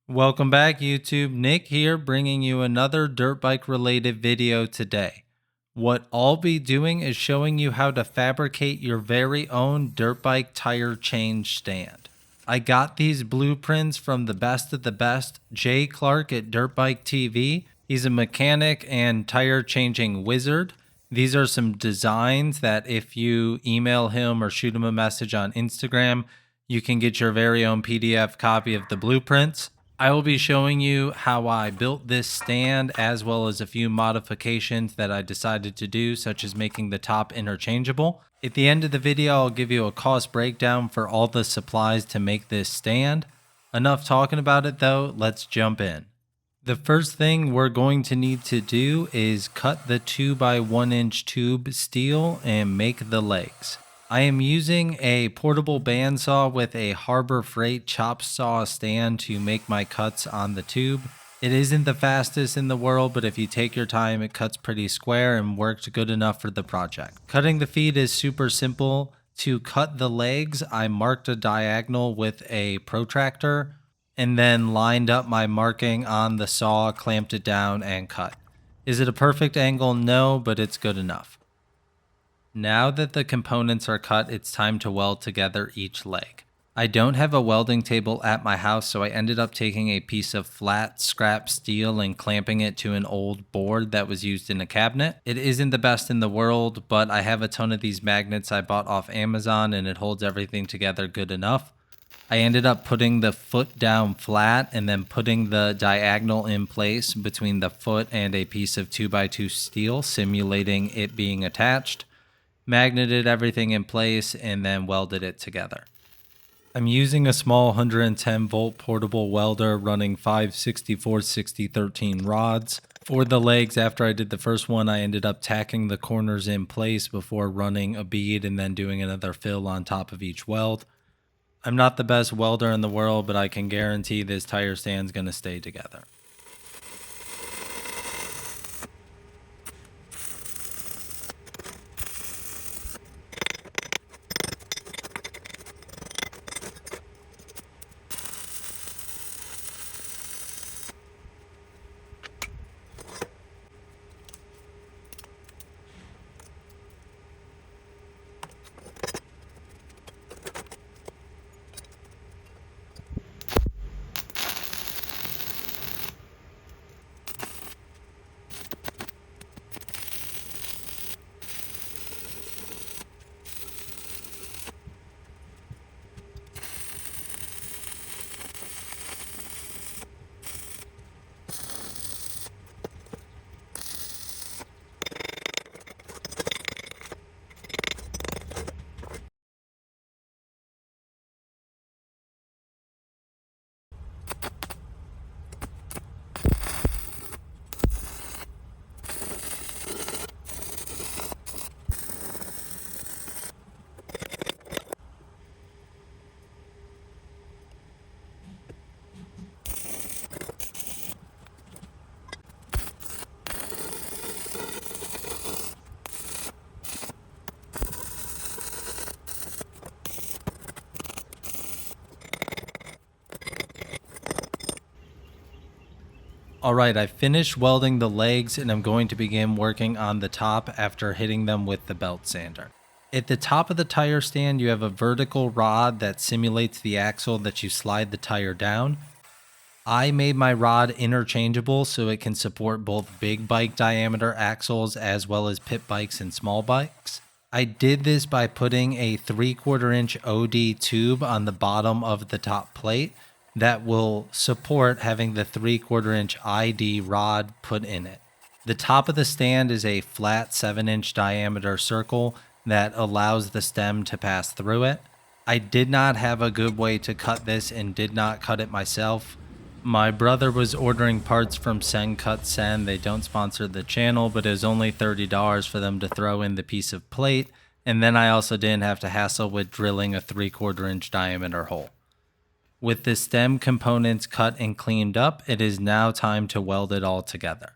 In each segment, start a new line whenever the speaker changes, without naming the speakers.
Welcome back, YouTube. Nick here, bringing you another dirt bike related video today. What I'll be doing is showing you how to fabricate your very own dirt bike tire change stand. I got these blueprints from the best of the best, Jay Clark at Dirt Bike TV. He's a mechanic and tire changing wizard. These are some designs that if you email him or shoot him a message on Instagram, you can get your very own PDF copy of the blueprints. I will be showing you how I built this stand as well as a few modifications that I decided to do, such as making the top interchangeable. At the end of the video, I'll give you a cost breakdown for all the supplies to make this stand. Enough talking about it though, let's jump in. The first thing we're going to need to do is cut the 2x1" tube steel and make the legs. I am using a portable bandsaw with a Harbor Freight chop saw stand to make my cuts on the tube. It isn't the fastest in the world, but if you take your time, it cuts pretty square and worked good enough for the project. Cutting the feet is super simple. To cut the legs, I marked a diagonal with a protractor and then lined up my marking on the saw, clamped it down, and cut. Is it a perfect angle? No, but it's good enough. Now that the components are cut, it's time to weld together each leg. I don't have a welding table at my house, so I ended up taking a piece of flat scrap steel and clamping it to an old board that was used in a cabinet. It isn't the best in the world, but I have a ton of these magnets I bought off Amazon and it holds everything together good enough. I ended up putting the foot down flat and then putting the diagonal in place between the foot and a piece of 2x2 steel, simulating it being attached. Magneted everything in place, and then welded it together. I'm using a small 110 volt portable welder running 5 64/60 rods. For the legs, after I did the first one, I ended up tacking the corners in place before running a bead and then doing another fill on top of each weld. I'm not the best welder in the world, but I can guarantee this tire stand's going to stay together. Alright, I finished welding the legs and I'm going to begin working on the top after hitting them with the belt sander. At the top of the tire stand, you have a vertical rod that simulates the axle that you slide the tire down. I made my rod interchangeable so it can support both big bike diameter axles as well as pit bikes and small bikes. I did this by putting a 3/4 inch OD tube on the bottom of the top plate that will support having the 3/4 inch ID rod put in it. The top of the stand is a flat 7-inch diameter circle that allows the stem to pass through it. I did not have a good way to cut this and did not cut it myself. My brother was ordering parts from Sen Cut Sen. They don't sponsor the channel, but it was only $30 for them to throw in the piece of plate. And then I also didn't have to hassle with drilling a 3/4 inch diameter hole. With the stem components cut and cleaned up, it is now time to weld it all together.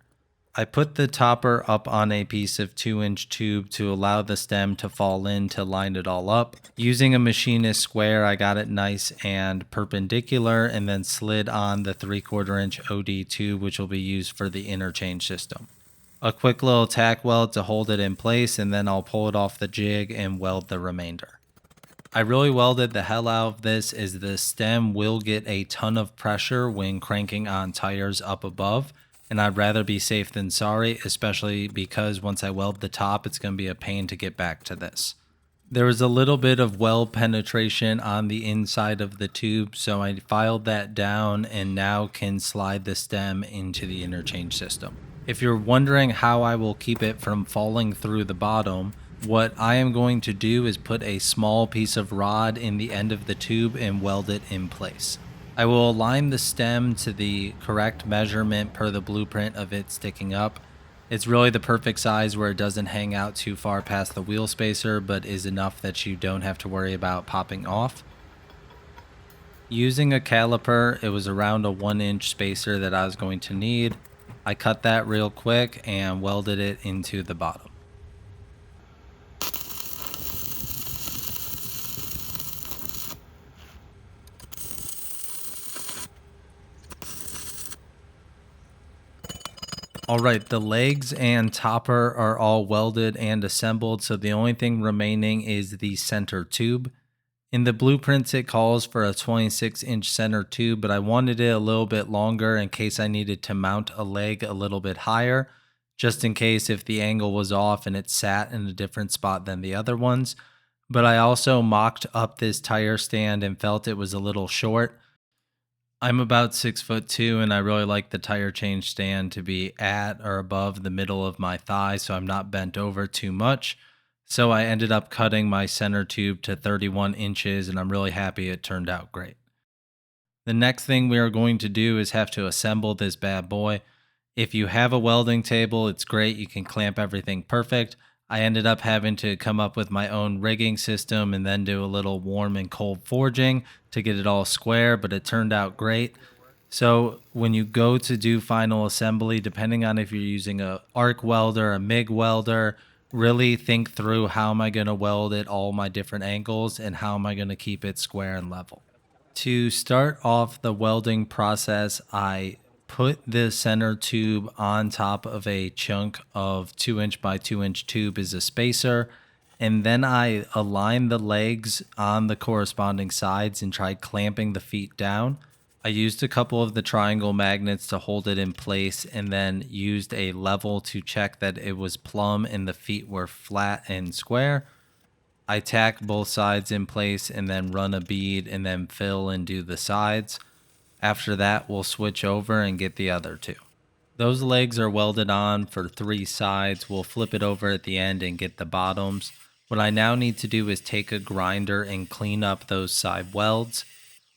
I put the topper up on a piece of 2-inch tube to allow the stem to fall in to line it all up. Using a machinist square, I got it nice and perpendicular and then slid on the 3/4 inch OD tube, which will be used for the interchange system. A quick little tack weld to hold it in place, and then I'll pull it off the jig and weld the remainder. I really welded the hell out of this as the stem will get a ton of pressure when cranking on tires up above, and I'd rather be safe than sorry, especially because once I weld the top, it's going to be a pain to get back to this. There was a little bit of weld penetration on the inside of the tube, so I filed that down and now can slide the stem into the interchange system. If you're wondering how I will keep it from falling through the bottom, what I am going to do is put a small piece of rod in the end of the tube and weld it in place. I will align the stem to the correct measurement per the blueprint of it sticking up. It's really the perfect size where it doesn't hang out too far past the wheel spacer, but is enough that you don't have to worry about popping off. Using a caliper, it was around a 1-inch spacer that I was going to need. I cut that real quick and welded it into the bottom. All right, the legs and topper are all welded and assembled, so the only thing remaining is the center tube. In the blueprints, it calls for a 26-inch center tube, but I wanted it a little bit longer in case I needed to mount a leg a little bit higher, just in case if the angle was off and it sat in a different spot than the other ones. But I also mocked up this tire stand and felt it was a little short. I'm about 6'2", and I really like the tire change stand to be at or above the middle of my thigh so I'm not bent over too much. So I ended up cutting my center tube to 31 inches, and I'm really happy it turned out great. The next thing we are going to do is have to assemble this bad boy. If you have a welding table, it's great. You can clamp everything perfect. I ended up having to come up with my own rigging system and then do a little warm and cold forging to get it all square, but it turned out great. So when you go to do final assembly, depending on if you're using a arc welder, a MIG welder, really think through how am I going to weld it all my different angles and how am I going to keep it square and level. To start off the welding process, I put the center tube on top of a chunk of 2-inch by 2-inch tube as a spacer, and then I aligned the legs on the corresponding sides and tried clamping the feet down. I used a couple of the triangle magnets to hold it in place and then used a level to check that it was plumb and the feet were flat and square. I tack both sides in place and then run a bead and then fill and do the sides. After that, we'll switch over and get the other two. Those legs are welded on for 3 sides. We'll flip it over at the end and get the bottoms. What I now need to do is take a grinder and clean up those side welds.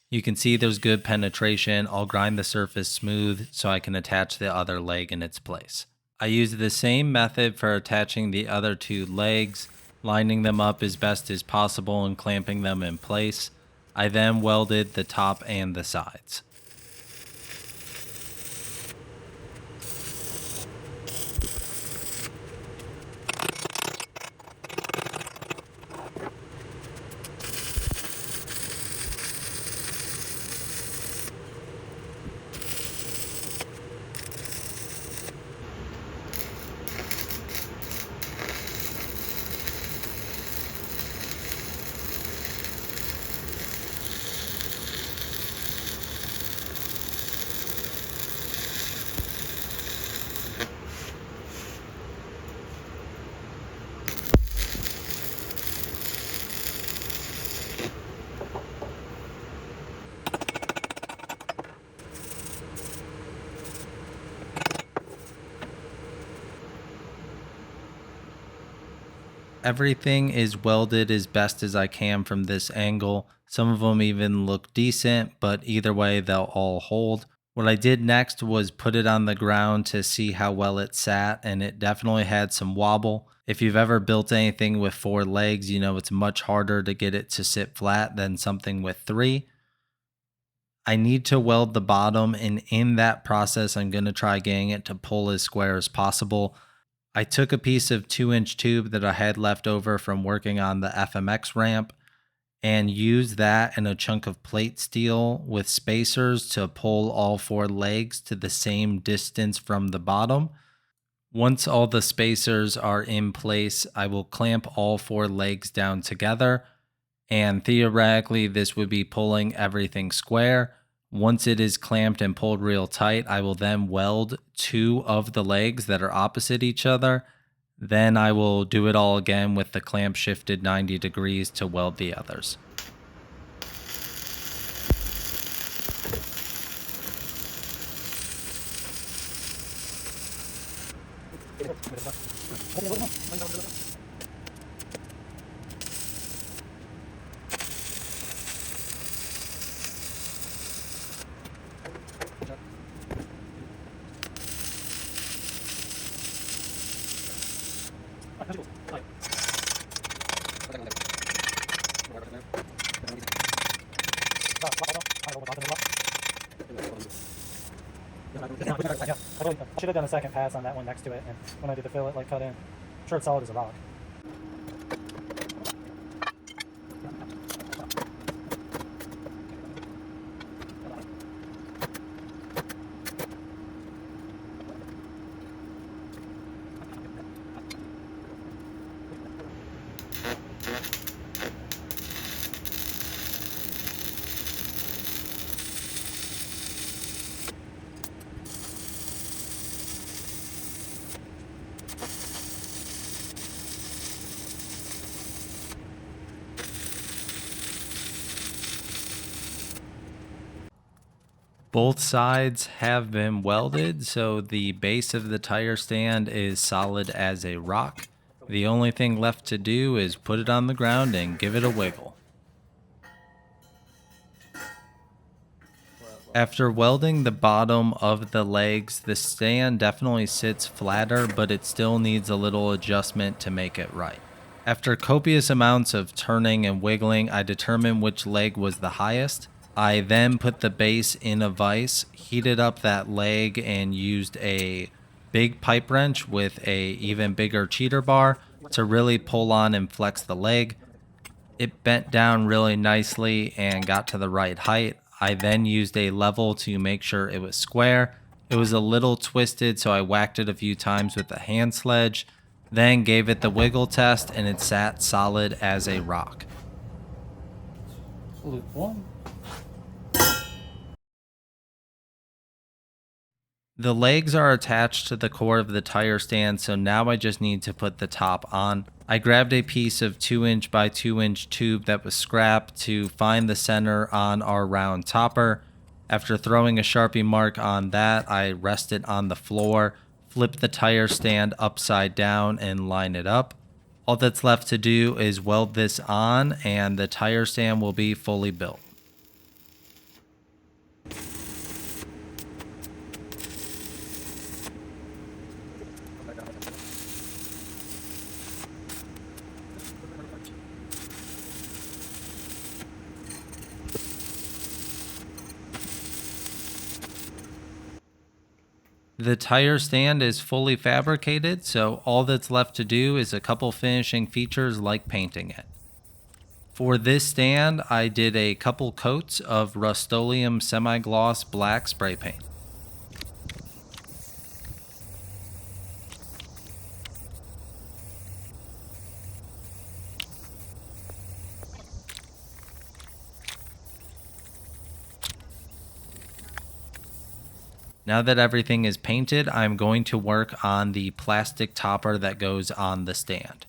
You can see there's good penetration. I'll grind the surface smooth so I can attach the other leg in its place. I use the same method for attaching the other 2 legs, lining them up as best as possible and clamping them in place. I then welded the top and the sides. Everything is welded as best as I can from this angle. Some of them even look decent, but either way, they'll all hold. What I did next was put it on the ground to see how well it sat, and it definitely had some wobble. If you've ever built anything with 4 legs, you know it's much harder to get it to sit flat than something with 3. I need to weld the bottom, and in that process, I'm going to try getting it to pull as square as possible. I took a piece of 2-inch tube that I had left over from working on the FMX ramp and used that and a chunk of plate steel with spacers to pull all 4 legs to the same distance from the bottom. Once all the spacers are in place, I will clamp all 4 legs down together, and theoretically, this would be pulling everything square. Once it is clamped and pulled real tight, I will then weld 2 of the legs that are opposite each other. Then I will do it all again with the clamp shifted 90 degrees to weld the others.
I should have done a second pass on that one next to it, and when I did the fillet, like cut in. I'm sure it's solid as a rock.
Both sides have been welded, so the base of the tire stand is solid as a rock. The only thing left to do is put it on the ground and give it a wiggle. After welding the bottom of the legs, the stand definitely sits flatter, but it still needs a little adjustment to make it right. After copious amounts of turning and wiggling, I determined which leg was the highest. I then put the base in a vise, heated up that leg, and used a big pipe wrench with a even bigger cheater bar to really pull on and flex the leg. It bent down really nicely and got to the right height. I then used a level to make sure it was square. It was a little twisted, so I whacked it a few times with a hand sledge, then gave it the wiggle test, and it sat solid as a rock.
Loop one.
The legs are attached to the core of the tire stand, so now I just need to put the top on. I grabbed a piece of 2-inch by 2-inch tube that was scrap to find the center on our round topper. After throwing a Sharpie mark on that, I rest it on the floor, flip the tire stand upside down, and line it up. All that's left to do is weld this on, and the tire stand will be fully built. The tire stand is fully fabricated, so all that's left to do is a couple finishing features like painting it. For this stand, I did a couple coats of Rust-Oleum semi-gloss black spray paint. Now that everything is painted, I'm going to work on the plastic topper that goes on the stand.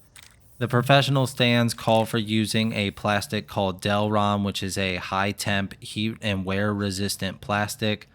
The professional stands call for using a plastic called Delron, which is a high temp, heat and wear resistant plastic.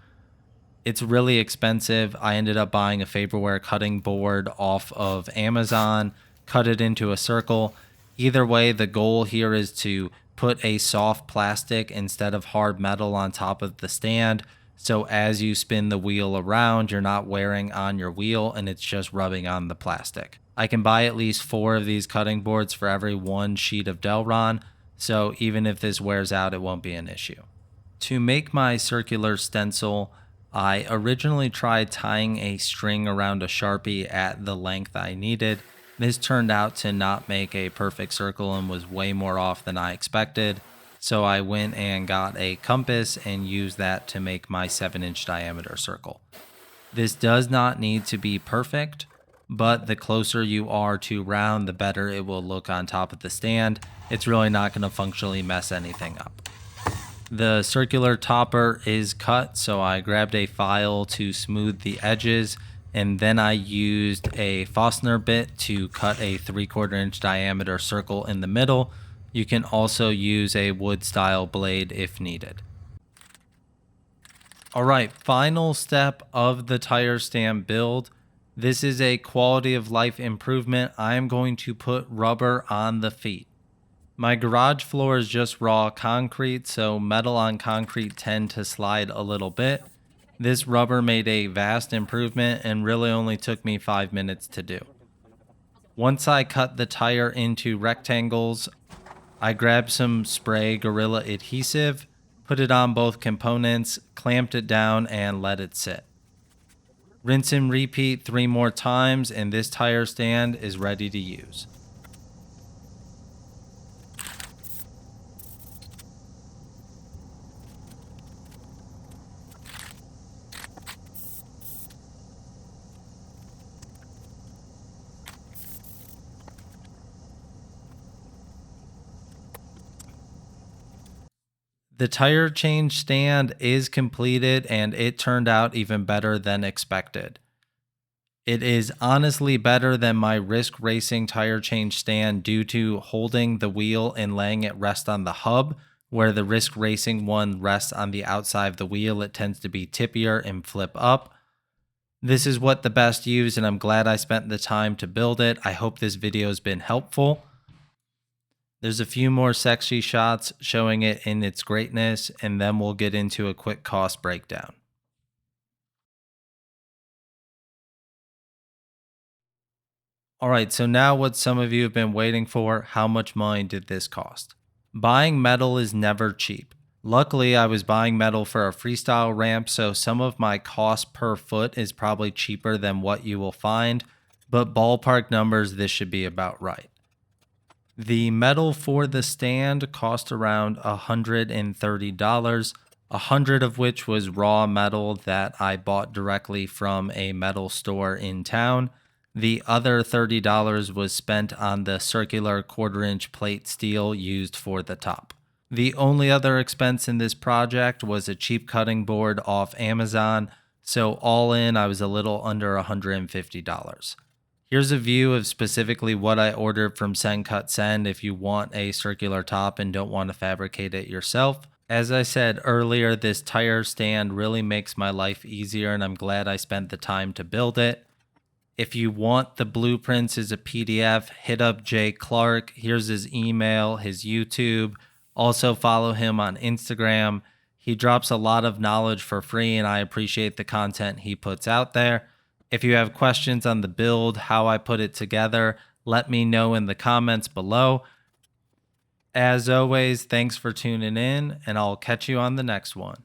It's really expensive. I ended up buying a Faberware cutting board off of Amazon, cut it into a circle. Either way, the goal here is to put a soft plastic instead of hard metal on top of the stand. So as you spin the wheel around, you're not wearing on your wheel and it's just rubbing on the plastic. I can buy at least 4 of these cutting boards for every 1 sheet of Delron. So even if this wears out, it won't be an issue. To make my circular stencil, I originally tried tying a string around a Sharpie at the length I needed. This turned out to not make a perfect circle and was way more off than I expected. So I went and got a compass and used that to make my 7-inch diameter circle. This does not need to be perfect, but the closer you are to round, the better it will look on top of the stand. It's really not going to functionally mess anything up. The circular topper is cut, so I grabbed a file to smooth the edges, and then I used a Forstner bit to cut a 3/4 inch diameter circle in the middle. You can also use a wood style blade if needed. All right, final step of the tire stand build. This is a quality of life improvement. I am going to put rubber on the feet. My garage floor is just raw concrete, so metal on concrete tend to slide a little bit. This rubber made a vast improvement and really only took me 5 minutes to do. Once I cut the tire into rectangles, I grabbed some spray Gorilla adhesive, put it on both components, clamped it down, and let it sit. Rinse and repeat 3 more times, and this tire stand is ready to use. The tire change stand is completed and it turned out even better than expected. It is honestly better than my Risk Racing tire change stand due to holding the wheel and letting it rest on the hub, where the Risk Racing one rests on the outside of the wheel. It tends to be tippier and flip up. This is what the best use, and I'm glad I spent the time to build it. I hope this video has been helpful. There's a few more sexy shots showing it in its greatness, and then we'll get into a quick cost breakdown. All right, so now what some of you have been waiting for, how much money did this cost? Buying metal is never cheap. Luckily, I was buying metal for a freestyle ramp, so some of my cost per foot is probably cheaper than what you will find, but ballpark numbers, this should be about right. The metal for the stand cost around $130, 100 of which was raw metal that I bought directly from a metal store in town. The other $30 was spent on the circular 1/4 inch plate steel used for the top. The only other expense in this project was a cheap cutting board off Amazon, so all in I was a little under $150. Here's a view of specifically what I ordered from Send Cut Send if you want a circular top and don't want to fabricate it yourself. As I said earlier, this tire stand really makes my life easier and I'm glad I spent the time to build it. If you want the blueprints as a PDF, hit up Jay Clark. Here's his email, his YouTube. Also follow him on Instagram. He drops a lot of knowledge for free and I appreciate the content he puts out there. If you have questions on the build, how I put it together, let me know in the comments below. As always, thanks for tuning in, and I'll catch you on the next one.